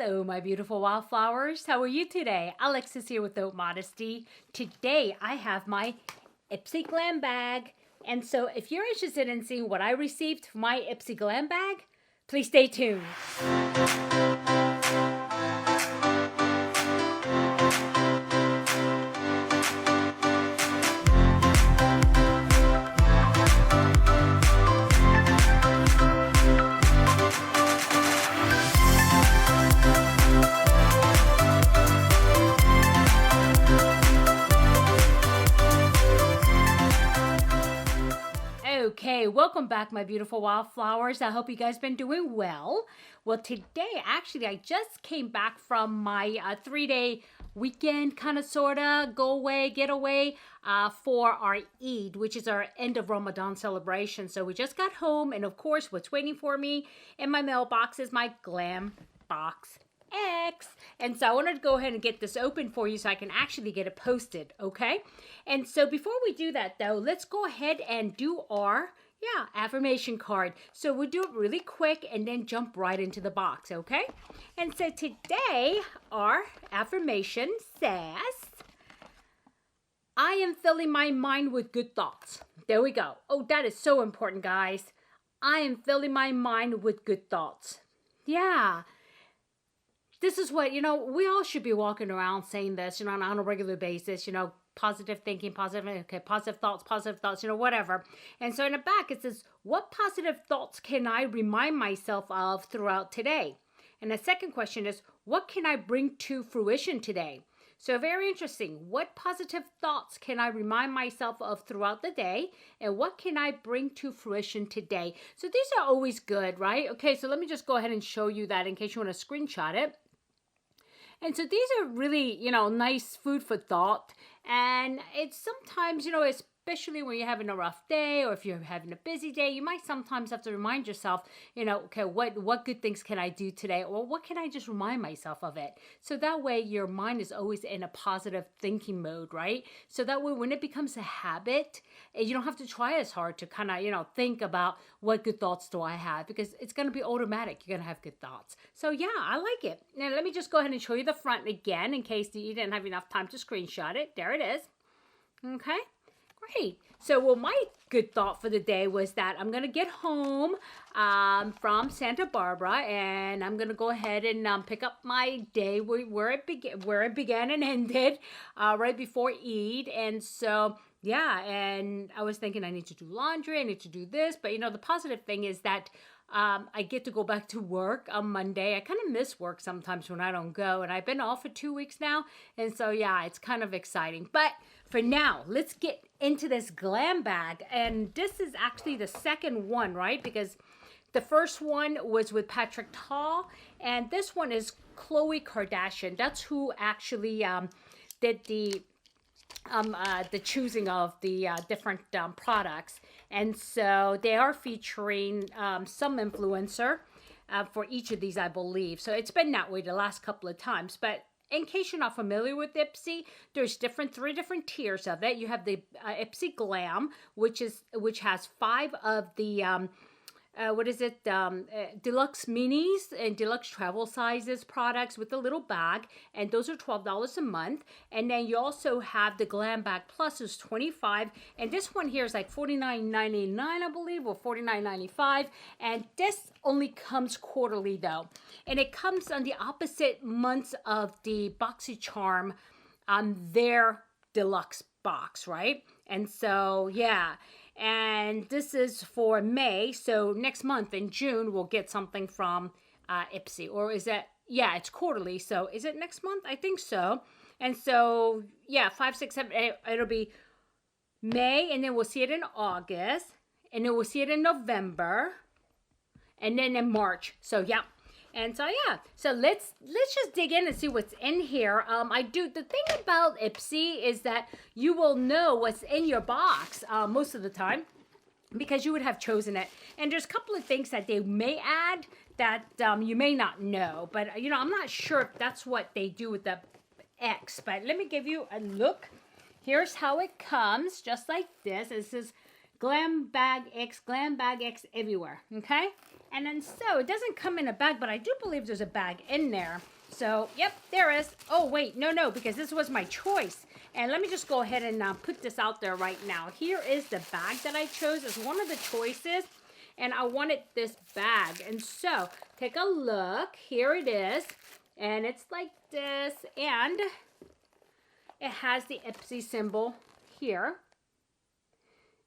Hello, my beautiful wildflowers. How are you today? Alexis here with Haute Modesty. Today, I have my IPSY Glam bag. And so, if you're interested in seeing what I received for my IPSY Glam bag, please stay tuned. Okay, welcome back, my beautiful wildflowers. I hope you guys been doing well. Well, today, actually, I just came back from my 3-day weekend, kind of, sort of, go away, get away for our Eid, which is our end of Ramadan celebration. So we just got home, and of course, what's waiting for me in my mailbox is my Glam Box X. And so I wanted to go ahead and get this open for you so I can actually get it posted, okay? And so before we do that, though, let's go ahead and do our affirmation card. So we'll do it really quick and then jump right into the box, okay? And so today, our affirmation says, I am filling my mind with good thoughts. There we go. Oh, that is so important, guys. I am filling my mind with good thoughts. Yeah. This is what, we all should be walking around saying this, on a regular basis, positive thinking, positive thoughts, whatever. And so in the back, it says, what positive thoughts can I remind myself of throughout today? And the second question is, what can I bring to fruition today? So very interesting. What positive thoughts can I remind myself of throughout the day? And what can I bring to fruition today? So these are always good, right? Okay, so let me just go ahead and show you that in case you want to screenshot it. And so these are really, nice food for thought. And it's sometimes, especially when you're having a rough day or if you're having a busy day, you might sometimes have to remind yourself, okay, what good things can I do today? Or what can I just remind myself of it? So that way your mind is always in a positive thinking mode, right? So that way when it becomes a habit, you don't have to try as hard to kind of, think about what good thoughts do I have, because it's going to be automatic. You're going to have good thoughts. So yeah, I like it. Now let me just go ahead and show you the front again in case you didn't have enough time to screenshot it. There it is. Okay. Great. So, well, my good thought for the day was that I'm going to get home from Santa Barbara, and I'm going to go ahead and pick up my day where it began and ended right before Eid. And so, yeah, and I was thinking I need to do laundry, I need to do this. But, the positive thing is that I get to go back to work on Monday. I kind of miss work sometimes when I don't go, and I've been off for 2 weeks now. And so, yeah, it's kind of exciting. But for now, let's get into this glam bag. And this is actually the second one, right? Because the first one was with Patrick Ta, and this one is Khloe Kardashian. That's who actually did the choosing of the different products. And so they are featuring some influencer for each of these, I believe. So it's been that way the last couple of times. But in case you're not familiar with IPSY, there's three different tiers of it. You have the IPSY Glam, which has 5 of the deluxe minis and deluxe travel sizes products with a little bag, and those are $12 a month. And then you also have the Glam Bag Plus, is $25, and this one here is like $49.99, I believe, or $49.95. And this only comes quarterly though, and it comes on the opposite months of the BoxyCharm their deluxe box, right? And so yeah. And this is for May, so next month in June, we'll get something from IPSY. Or is it, yeah, it's quarterly, so is it next month? I think so. And so, yeah, 5, 6, 7, 8, it'll be May, and then we'll see it in August, and then we'll see it in November, and then in March. So, yeah. And so, yeah, so let's just dig in and see what's in here. The thing about IPSY is that you will know what's in your box most of the time, because you would have chosen it. And there's a couple of things that they may add that you may not know. But, I'm not sure if that's what they do with the X. But let me give you a look. Here's how it comes, just like this. It says Glam Bag X everywhere, okay? And then so it doesn't come in a bag, but I do believe there's a bag in there. So, yep, there is. Oh, wait, no, because this was my choice. And let me just go ahead and put this out there right now. Here is the bag that I chose. It's one of the choices. And I wanted this bag. And so, take a look. Here it is. And it's like this. And it has the IPSY symbol here.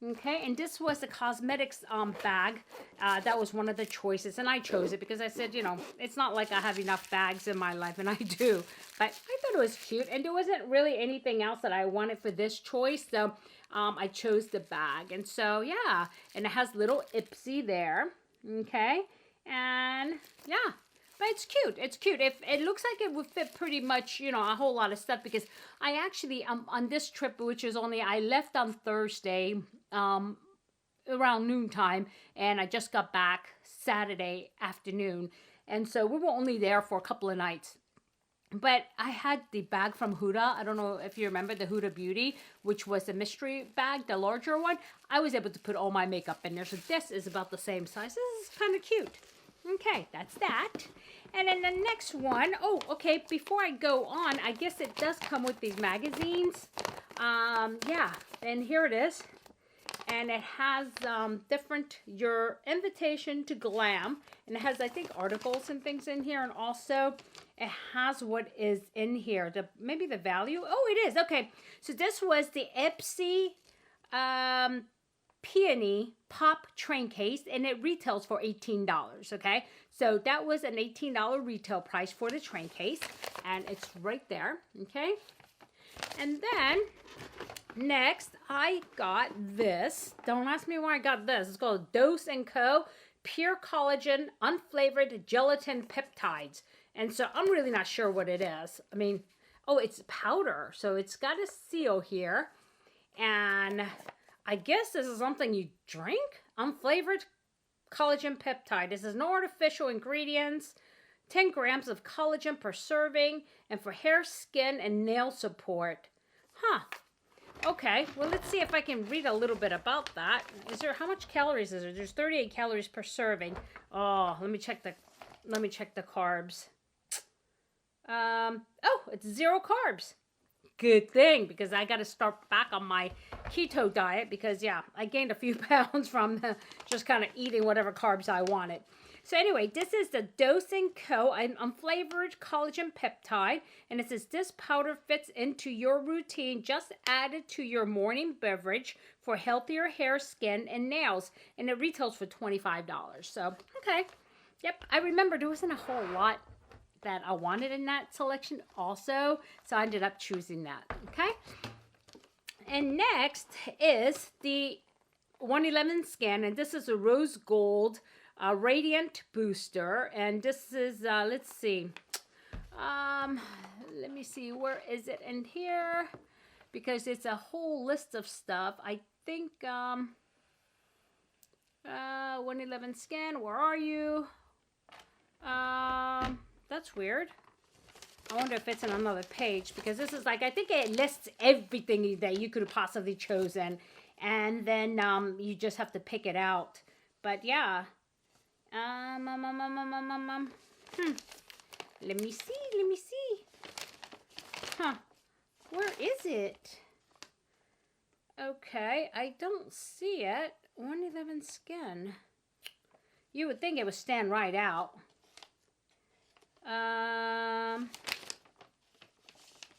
Okay, and this was the cosmetics bag. That was one of the choices, and I chose it because I said, you know, it's not like I have enough bags in my life, and I do. But I thought it was cute, and there wasn't really anything else that I wanted for this choice, so I chose the bag. And so, yeah, and it has little IPSY there, okay? And, yeah. But it's cute. It's cute. It looks like it would fit pretty much, you know, a whole lot of stuff because I actually, on this trip, which is only, I left on Thursday around noontime, and I just got back Saturday afternoon. And so we were only there for a couple of nights. But I had the bag from Huda. I don't know if you remember the Huda Beauty, which was the mystery bag, the larger one. I was able to put all my makeup in there. So this is about the same size. This is kind of cute. Okay, that's that. And then the next one, oh, okay, before I go on, I guess it does come with these magazines. Yeah, and here it is. And it has your invitation to Glam. And it has, I think, articles and things in here. And also, it has what is in here. Maybe the value. Oh, it is. Okay, so this was the IPSY Peony Pop Train Case, and it retails for $18, okay? So that was an $18 retail price for the train case, and it's right there, okay? And then, next, I got this. Don't ask me why I got this. It's called Dose & Co. Pure Collagen Unflavored Gelatin Peptides. And so I'm really not sure what it is. I mean, oh, it's powder. So it's got a seal here, and I guess this is something you drink. Unflavored collagen peptide. This is no artificial ingredients. 10 grams of collagen per serving. And for hair, skin, and nail support. Huh. Okay. Well, let's see if I can read a little bit about that. How much calories is there? There's 38 calories per serving. Oh, let me check the carbs. Oh, it's 0 carbs. Good thing, because I got to start back on my keto diet because, yeah, I gained a few pounds from just kind of eating whatever carbs I wanted. So anyway, this is the Dose & Co. Unflavored Collagen Peptide, and it says this powder fits into your routine. Just add it to your morning beverage for healthier hair, skin, and nails, and it retails for $25. So, okay. Yep, I remember there wasn't a whole lot that I wanted in that selection also, so I ended up choosing that, okay? And next is the 111 Skin, and this is a rose gold radiant booster, and this is, let's see, let me see, where is it in here? Because it's a whole list of stuff. I think, 111 Skin, where are you? That's weird. I wonder if it's on another page, because this is like, I think it lists everything that you could have possibly chosen, and then you just have to pick it out. But yeah. Let me see. Huh. Where is it? Okay, I don't see it. 111 Skin. You would think it would stand right out.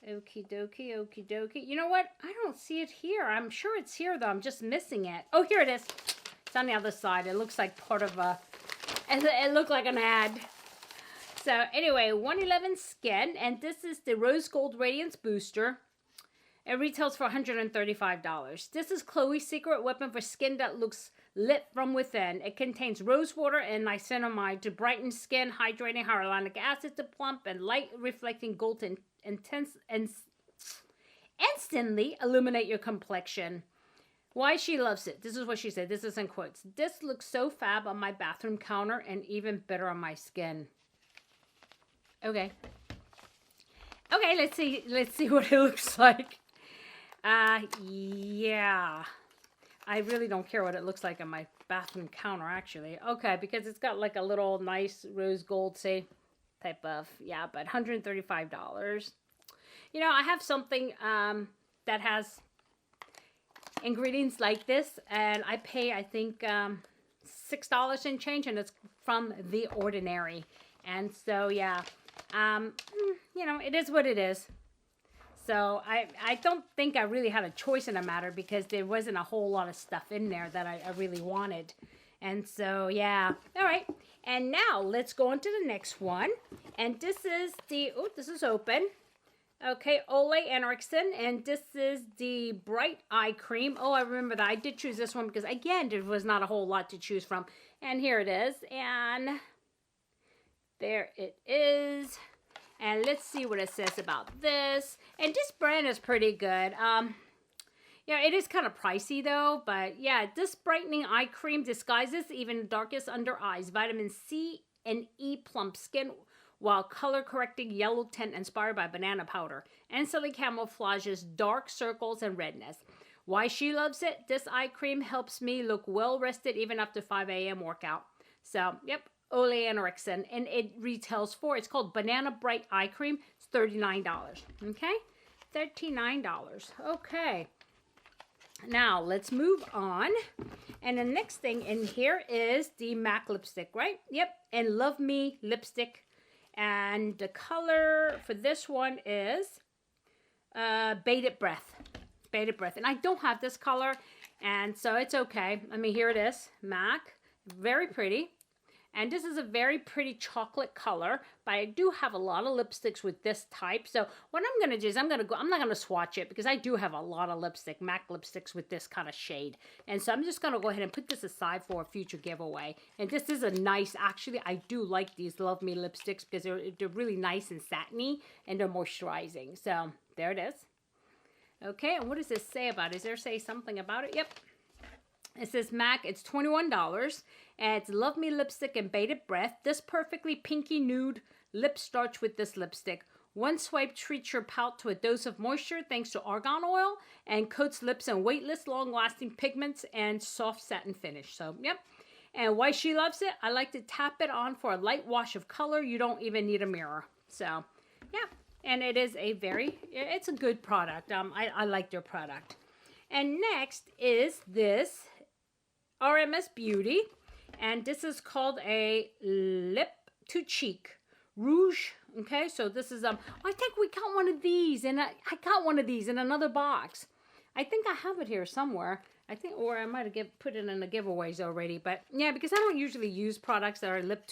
Okie dokie. You know what? I don't see it here. I'm sure it's here, though. I'm just missing it. Oh, here it is. It's on the other side. It looks like part of a... It looked like an ad. So, anyway, 111 Skin. And this is the Rose Gold Radiance Booster. It retails for $135. This is Khloe's secret weapon for skin that looks lit from within. It contains rose water and niacinamide to brighten skin, hydrating hyaluronic acid to plump, and light reflecting gold to instantly illuminate your complexion. Why she loves it. This is what she said. This is in quotes. This looks so fab on my bathroom counter and even better on my skin. Okay. Okay, let's see what it looks like. Yeah. I really don't care what it looks like on my bathroom counter, actually. Okay, because it's got like a little nice rose gold, say, type of, yeah, but $135. You know, I have something that has ingredients like this, and I pay, I think, $6 and change, and it's from The Ordinary. And so, yeah, you know, it is what it is. So I don't think I really had a choice in the matter, because there wasn't a whole lot of stuff in there that I really wanted. And so, yeah. All right. And now let's go on to the next one. And this is the, oh, this is open. Okay, Ole Henriksen, and this is the Bright Eye Cream. Oh, I remember that. I did choose this one because, again, there was not a whole lot to choose from. And here it is. And there it is. And let's see what it says about this. And this brand is pretty good. Yeah, it is kind of pricey though. But yeah, this brightening eye cream disguises even the darkest under eyes. Vitamin C and E plump skin, while color correcting yellow tint inspired by banana powder instantly camouflages dark circles and redness. Why she loves it? This eye cream helps me look well rested even after 5 a.m. workout. So, yep, Ole Henriksen, and it retails for, it's called Banana Bright Eye Cream. It's $39. Okay, $39. Okay. Now, let's move on. And the next thing in here is the MAC lipstick, right? Yep, and Love Me lipstick. And the color for this one is Bated Breath. Bated Breath. And I don't have this color, and so it's okay. I mean, here it is. MAC. Very pretty. And this is a very pretty chocolate color, but I do have a lot of lipsticks with this type. So what I'm going to do is I'm not going to swatch it, because I do have a lot of lipstick, MAC lipsticks with this kind of shade. And so I'm just going to go ahead and put this aside for a future giveaway. And this is a nice, actually, I do like these Love Me lipsticks because they're really nice and satiny, and they're moisturizing. So there it is. Okay, and what does this say about it? Does there say something about it? Yep. It says MAC, it's $21, and it's Love Me lipstick and Bated Breath. This perfectly pinky nude lip starts with this lipstick. One swipe treats your pout to a dose of moisture thanks to argan oil, and coats lips in weightless, long-lasting pigments and soft satin finish. So, yep. And why she loves it? I like to tap it on for a light wash of color. You don't even need a mirror. So, yeah. And it is a it's a good product. I like their product. And next is this Rms Beauty, and this is called a Lip to Cheek Rouge. Okay, so this is I think we got one of these, and I got one of these in another box. I think I have it here somewhere. I think, or I might have put it in the giveaways already. But yeah, because I don't usually use products that are lip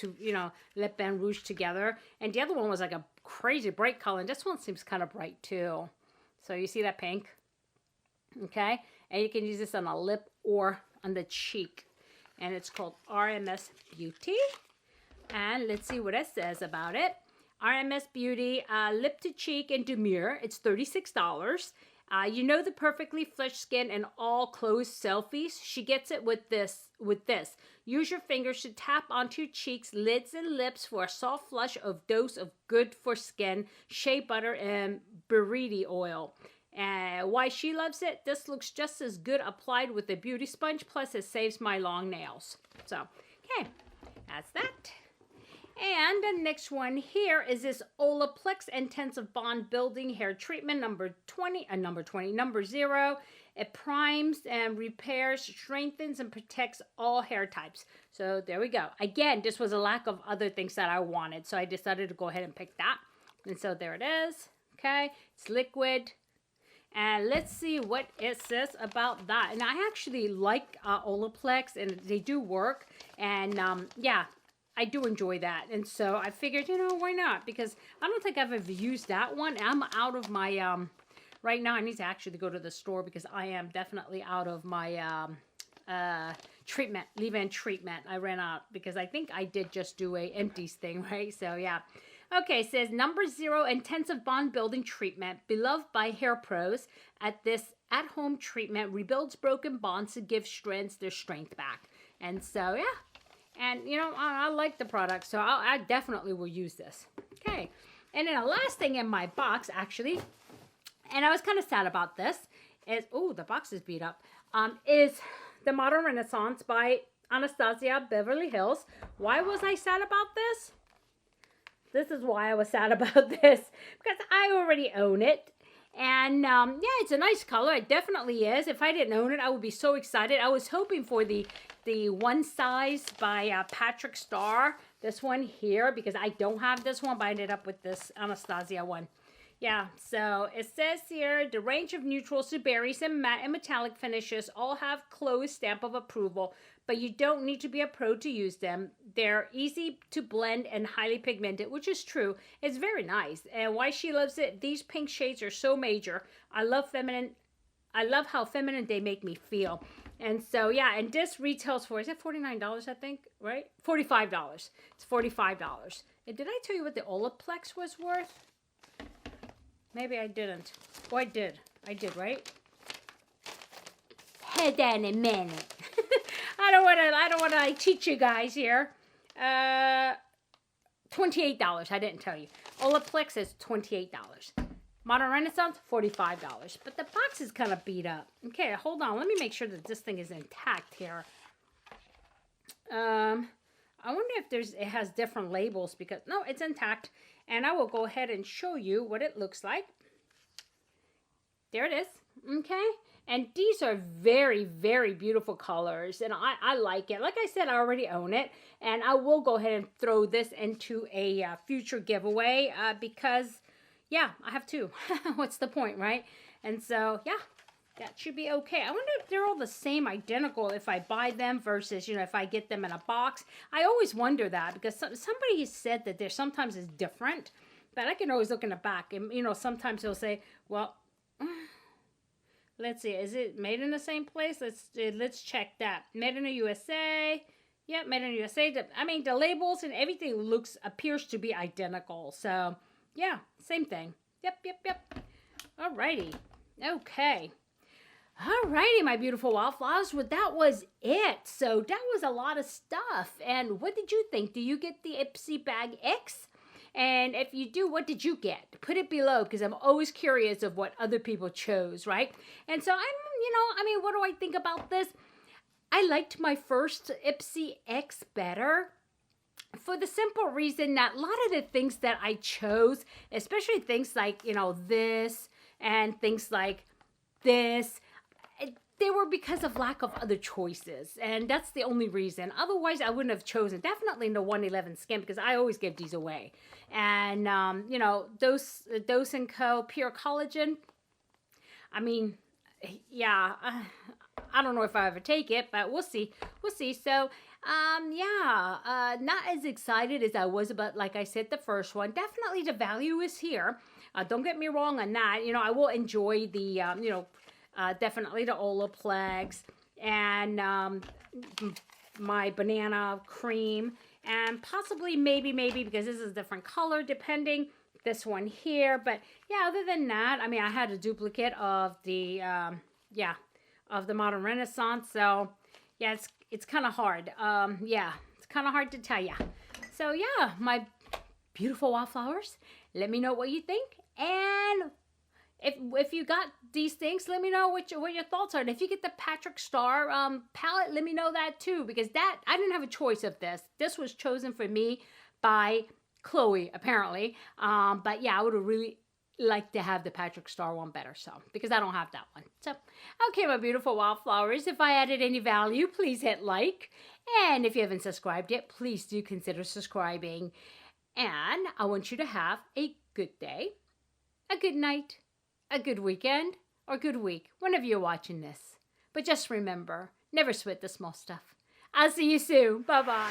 and rouge together. And the other one was like a crazy bright color, and this one seems kind of bright too. So you see that pink? Okay, and you can use this on a lip or on the cheek, and it's called Rms Beauty. And let's see what it says about it. Rms Beauty lip to cheek and demure. It's $36. You know the perfectly fleshed skin and all closed selfies. She gets it with this. Use your fingers to tap onto your cheeks, lids, and lips for a soft flush of dose of good for skin shea butter and berry oil. Why she loves it? This looks just as good applied with a beauty sponge, plus it saves my long nails. So, okay, that's that. And the next one here is this Olaplex Intensive Bond Building Hair Treatment number 0. It primes and repairs, strengthens, and protects all hair types. So there we go. Again, this was a lack of other things that I wanted, so I decided to go ahead and pick that. And so there it is. Okay, it's liquid. And let's see what it says about that. And I actually like Olaplex, and they do work. And yeah, I do enjoy that. And so I figured, why not? Because I don't think I've ever used that one. I'm out of my, right now I need to actually go to the store, because I am definitely out of my treatment, leave-in treatment. I ran out because I think I did just do a empties thing, right? So yeah. Okay, it says number 0 intensive bond building treatment, beloved by hair pros. At this at-home treatment rebuilds broken bonds to give strands their strength back. And so yeah, and I like the product, so I definitely will use this. Okay, and then the last thing in my box actually, and I was kind of sad about this, is the box is beat up. Is the Modern Renaissance by Anastasia Beverly Hills. Why was I sad about this? This is why I was sad about this. Because I already own it. And yeah, it's a nice color. It definitely is. If I didn't own it, I would be so excited. I was hoping for the One Size by Patrick Starr. This one here, because I don't have this one, but I ended up with this Anastasia one. Yeah, so it says here, the range of neutrals to berries and matte and metallic finishes all have Khloe's stamp of approval, but you don't need to be a pro to use them. They're easy to blend and highly pigmented, which is true. It's very nice. And why she loves it, these pink shades are so major. I love how feminine they make me feel. And so, yeah, and this retails for, is it $49, I think, right? $45. It's $45. And did I tell you what the Olaplex was worth? Maybe I didn't. Oh, I did. I did, right? Hold on a minute. I don't want to like, teach you guys here. $28. I didn't tell you. Olaplex is $28. Modern Renaissance, $45. But the box is kind of beat up. Okay, hold on. Let me make sure that this thing is intact here. I wonder if it has different labels because, no, it's intact. And I will go ahead and show you what it looks like. There it is. Okay. And these are very, very beautiful colors. And I like it. Like I said, I already own it. And I will go ahead and throw this into a future giveaway because, yeah, I have two. What's the point, right? And so, yeah, that should be okay. I wonder if they're all the same, identical, if I buy them versus, you know, if I get them in a box. I always wonder that because somebody said that there sometimes is different, but I can always look in the back. And, you know, sometimes they'll say, well, let's see, is it made in the same place? Let's check that. Made in the USA. Yep, made in the USA. I mean, the labels and everything appears to be identical. So, yeah, same thing. Yep. Alrighty. Okay. Alrighty, my beautiful wildflowers. Well, that was it. So that was a lot of stuff. And what did you think? Do you get the IPSY Bag X? And if you do, what did you get? Put it below because I'm always curious of what other people chose, right? And so what do I think about this? I liked my first IPSY X better for the simple reason that a lot of the things that I chose, especially things like, you know, this and things like this, they were because of lack of other choices. And that's the only reason. Otherwise, I wouldn't have chosen. Definitely the 111 Skin because I always give these away. And, you know, Dose & Co. Pure Collagen. I mean, yeah, I don't know if I ever take it, but we'll see. We'll see. So, not as excited as I was about, like I said, the first one. Definitely the value is here. Don't get me wrong on that. You know, I will enjoy the, definitely the Olaplex and my banana cream and possibly maybe because this is a different color depending, this one here. But yeah, other than that, I mean, I had a duplicate of the of the Modern Renaissance. So yeah, it's kind of hard. It's kind of hard to tell you. So yeah, my beautiful wildflowers, let me know what you think. And if you got these things, let me know what your thoughts are. And if you get the Patrick Starr palette, let me know that too. Because I didn't have a choice of this. This was chosen for me by Khloe, apparently. But yeah, I would have really liked to have the Patrick Starr one better. So, because I don't have that one. So, okay, my beautiful wildflowers. If I added any value, please hit like. And if you haven't subscribed yet, please do consider subscribing. And I want you to have a good day, a good night, a good weekend, or good week, whenever you're watching this. But just remember, never sweat the small stuff. I'll see you soon. Bye-bye.